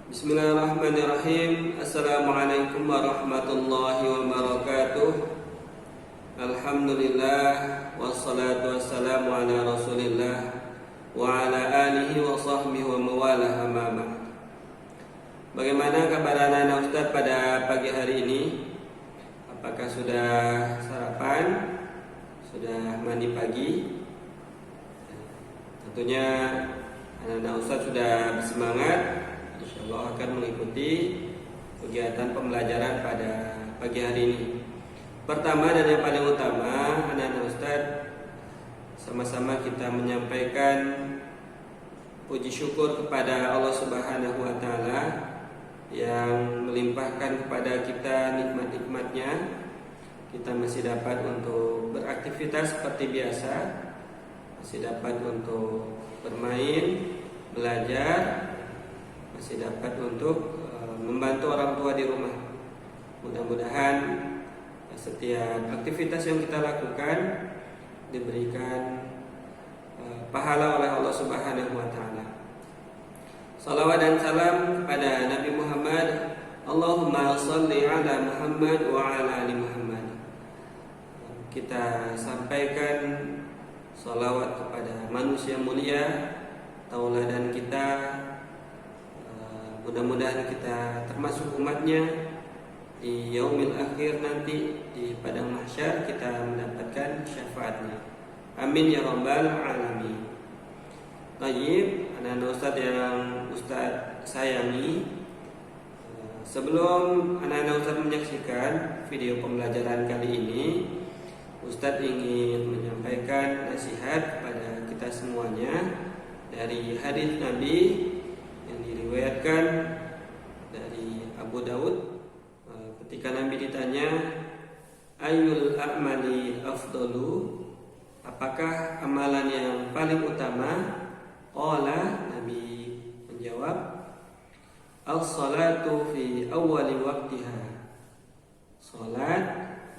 Bismillahirrahmanirrahim. Assalamualaikum warahmatullahi wabarakatuh. Alhamdulillah, wassalatu wassalamu ala rasulillah wa ala alihi wa sahbihi wa mawalah, amma ba'd. Bagaimana kabar anak-anak Ustaz pada pagi hari ini? Apakah sudah sarapan? Sudah mandi pagi? Tentunya anak-anak Ustaz sudah bersemangat, insyaallah akan mengikuti kegiatan pembelajaran pada pagi hari ini. Pertama dan yang paling utama, anak-anak Ustaz, sama-sama kita menyampaikan puji syukur kepada Allah Subhanahu wa taala yang melimpahkan kepada kita nikmat-nikmatnya. Kita masih dapat untuk beraktivitas seperti biasa, masih dapat untuk bermain, belajar, masih dapat untuk membantu orang tua di rumah. Mudah-mudahan setiap aktivitas yang kita lakukan diberikan pahala oleh Allah Subhanahu wa taala. Salawat dan salam kepada Nabi Muhammad. Allahumma shalli ala Muhammad wa ala ali Muhammad. Kita sampaikan salawat kepada manusia mulia, tauladan kita. Mudah-mudahan kita termasuk umatnya di yaumil akhir nanti, di padang mahsyar kita mendapatkan syafaatnya. Amin ya rabbal alamin. Baik, anak-anak Ustaz yang Ustaz sayangi, sebelum anak-anak Ustaz menyaksikan video pembelajaran kali ini, Ustaz ingin menyampaikan nasihat kepada kita semuanya dari hadis Nabi yang diriwayatkan dari Abu Daud. Ketika Nabi ditanya, Ayyul a'mali afdalu, apakah amalan yang paling utama? Qala, Nabi menjawab, as-salatu fi awwali waqtiha, salat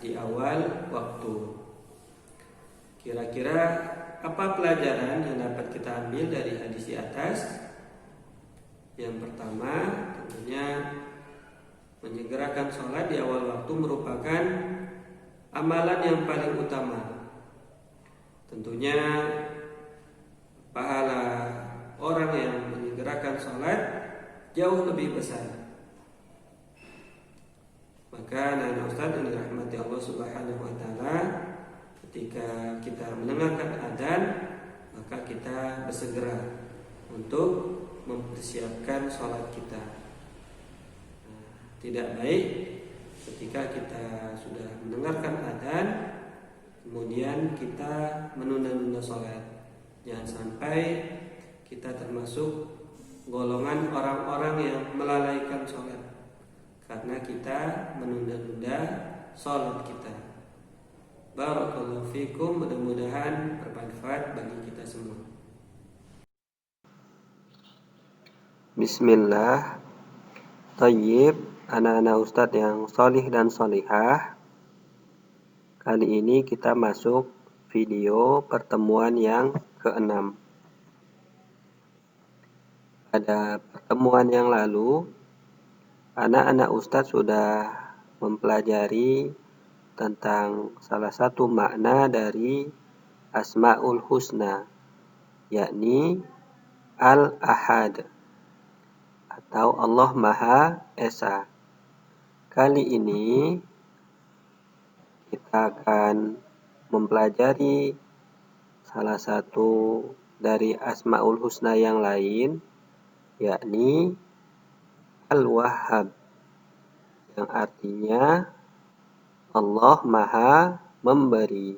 di awal waktu. Kira-kira apa pelajaran yang dapat kita ambil dari hadis di atas? Yang pertama, tentunya menyegerakan sholat di awal waktu merupakan amalan yang paling utama. Tentunya pahala orang yang menyegerakan sholat jauh lebih besar. Maka anak-anak Ustaz yang dirahmati Allah Subhanahu wa taala, ketika kita mendengarkan adzan, maka kita bersegera untuk mempersiapkan sholat kita. Tidak baik ketika kita sudah mendengarkan adzan kemudian kita menunda-nunda sholat. Jangan sampai kita termasuk golongan orang-orang yang melalaikan sholat karena kita menunda-nunda sholat kita. Barakallahu fikum, mudah-mudahan bermanfaat bagi kita semua. Bismillah. Tayyib, anak-anak Ustadz yang solih dan solihah, kali ini kita masuk video pertemuan yang ke-6. Pada pertemuan yang lalu, anak-anak Ustadz sudah mempelajari tentang salah satu makna dari Asmaul Husna, yakni Al-Ahad atau Allah Maha Esa. Kali ini kita akan mempelajari salah satu dari Asmaul Husna yang lain, yakni Al-Wahhab, yang artinya Allah Maha Memberi.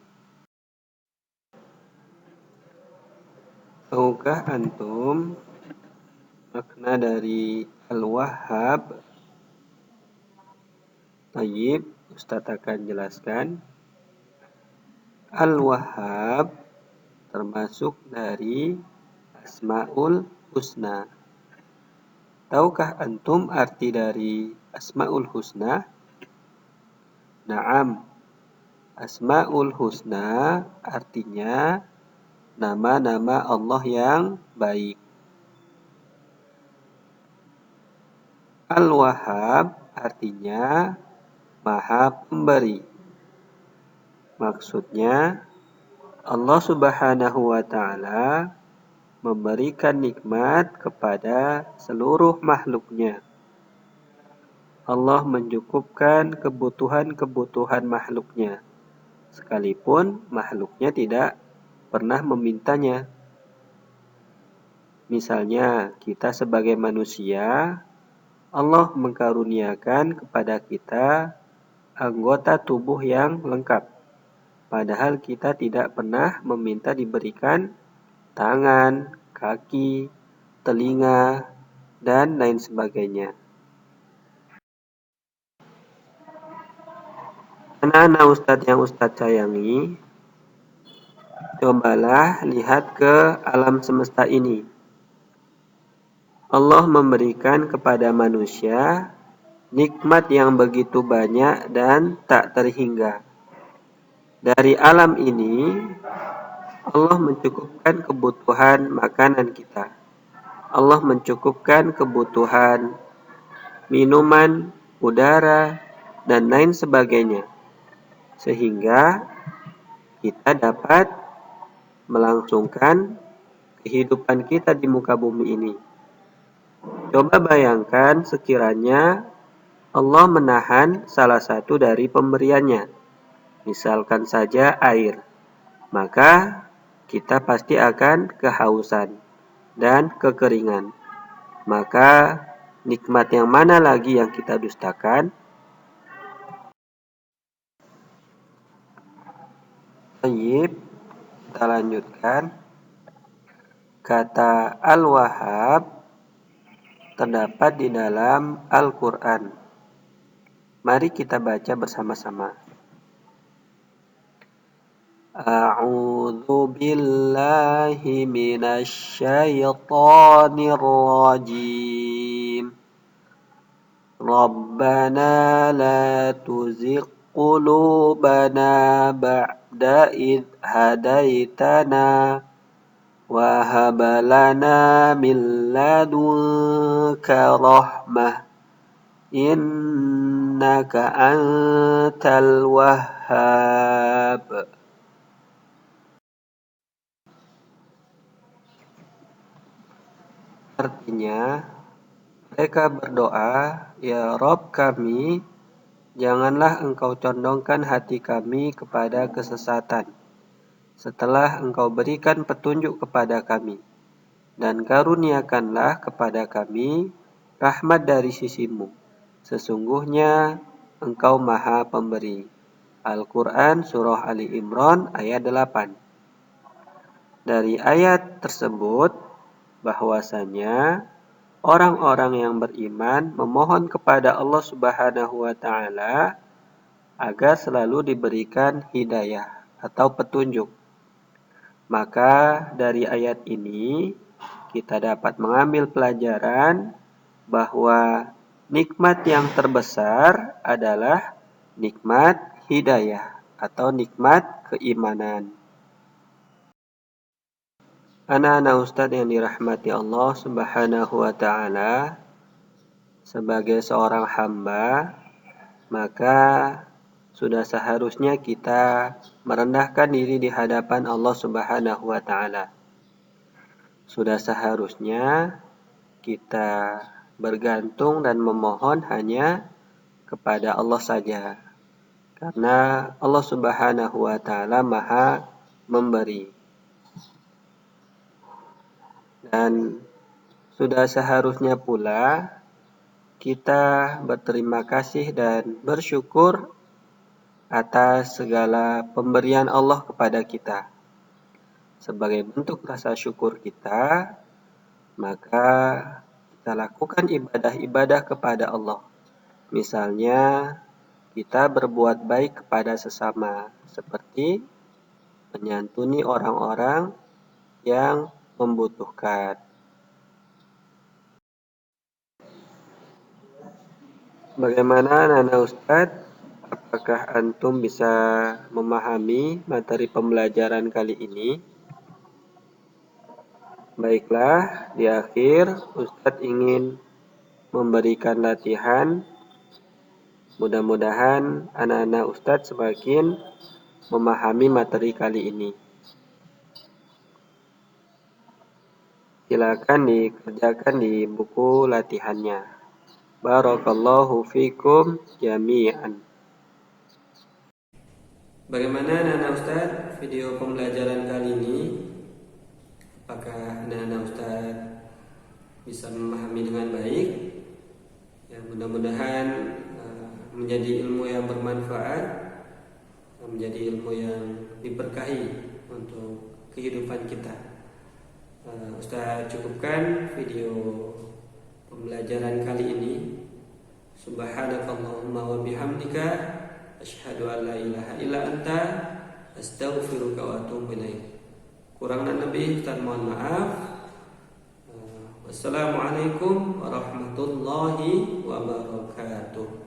Tahukah antum makna dari Al-Wahhab? Tayyib, Ustaz akan jelaskan. Al-Wahhab termasuk dari Asmaul Husna. Tahukah antum arti dari Asmaul Husna? Naam, Asmaul Husna artinya nama-nama Allah yang baik. Al-Wahhab artinya Maha Pemberi. Maksudnya Allah Subhanahu wa Ta'ala memberikan nikmat kepada seluruh makhluknya. Allah mencukupkan kebutuhan-kebutuhan makhluknya, sekalipun makhluknya tidak pernah memintanya. Misalnya, kita sebagai manusia, Allah mengkaruniakan kepada kita anggota tubuh yang lengkap, padahal kita tidak pernah meminta diberikan tangan, kaki, telinga, dan lain sebagainya. Anak-anak Ustadz yang Ustadz sayangi, cobalah lihat ke alam semesta ini. Allah memberikan kepada manusia nikmat yang begitu banyak dan tak terhingga. Dari alam ini, Allah mencukupkan kebutuhan makanan kita. Allah mencukupkan kebutuhan minuman, udara, dan lain sebagainya. Sehingga kita dapat melangsungkan kehidupan kita di muka bumi ini. Coba bayangkan sekiranya Allah menahan salah satu dari pemberiannya, misalkan saja air, maka kita pasti akan kehausan dan kekeringan. Maka nikmat yang mana lagi yang kita dustakan? Baik, kita lanjutkan. Kata Al-Wahhab terdapat di dalam Al-Quran. Mari kita baca bersama-sama. A'udzu billahi minasy syaithanir rajim. Rabbana la tuzigh qulubana ba'da idh hadaitana wa hab lana min ladunka rahmah innaka antal wahhab. Artinya, mereka berdoa, ya Rob kami, janganlah engkau condongkan hati kami kepada kesesatan, setelah engkau berikan petunjuk kepada kami, dan karuniakanlah kepada kami rahmat dari sisimu. Sesungguhnya engkau maha pemberi. Al-Quran Surah Ali Imran ayat 8. Dari ayat tersebut, bahwasanya orang-orang yang beriman memohon kepada Allah Subhanahu wa Ta'ala agar selalu diberikan hidayah atau petunjuk. Maka dari ayat ini kita dapat mengambil pelajaran bahwa nikmat yang terbesar adalah nikmat hidayah atau nikmat keimanan. Anak-anak Ustadz yang dirahmati Allah Subhanahu wa Ta'ala, sebagai seorang hamba, maka sudah seharusnya kita merendahkan diri di hadapan Allah Subhanahu wa Ta'ala. Sudah seharusnya kita bergantung dan memohon hanya kepada Allah saja, karena Allah Subhanahu wa Ta'ala maha memberi. Dan sudah seharusnya pula kita berterima kasih dan bersyukur atas segala pemberian Allah kepada kita. Sebagai bentuk rasa syukur kita, maka kita lakukan ibadah-ibadah kepada Allah. Misalnya, kita berbuat baik kepada sesama, seperti menyantuni orang-orang yang membutuhkan. Bagaimana anak-anak Ustadz? Apakah antum bisa memahami materi pembelajaran kali ini? Baiklah, di akhir Ustadz ingin memberikan latihan. Mudah-mudahan anak-anak Ustadz semakin memahami materi kali ini. Silakan dikerjakan di buku latihannya. Barakallahu fikum jami'an. Bagaimana anak-anak Ustadz video pembelajaran kali ini? Apakah anak-anak Ustadz bisa memahami dengan baik? Ya, mudah-mudahan menjadi ilmu yang bermanfaat, menjadi ilmu yang diberkahi untuk kehidupan kita. Ustaz cukupkan video pembelajaran kali ini. Subhanakallahumma wa bihamdika asyhadu an la ilaha illa anta astaghfiruka wa atubu ilaik. Kurang dan lebih Ustaz mohon maaf. Wassalamualaikum warahmatullahi wabarakatuh.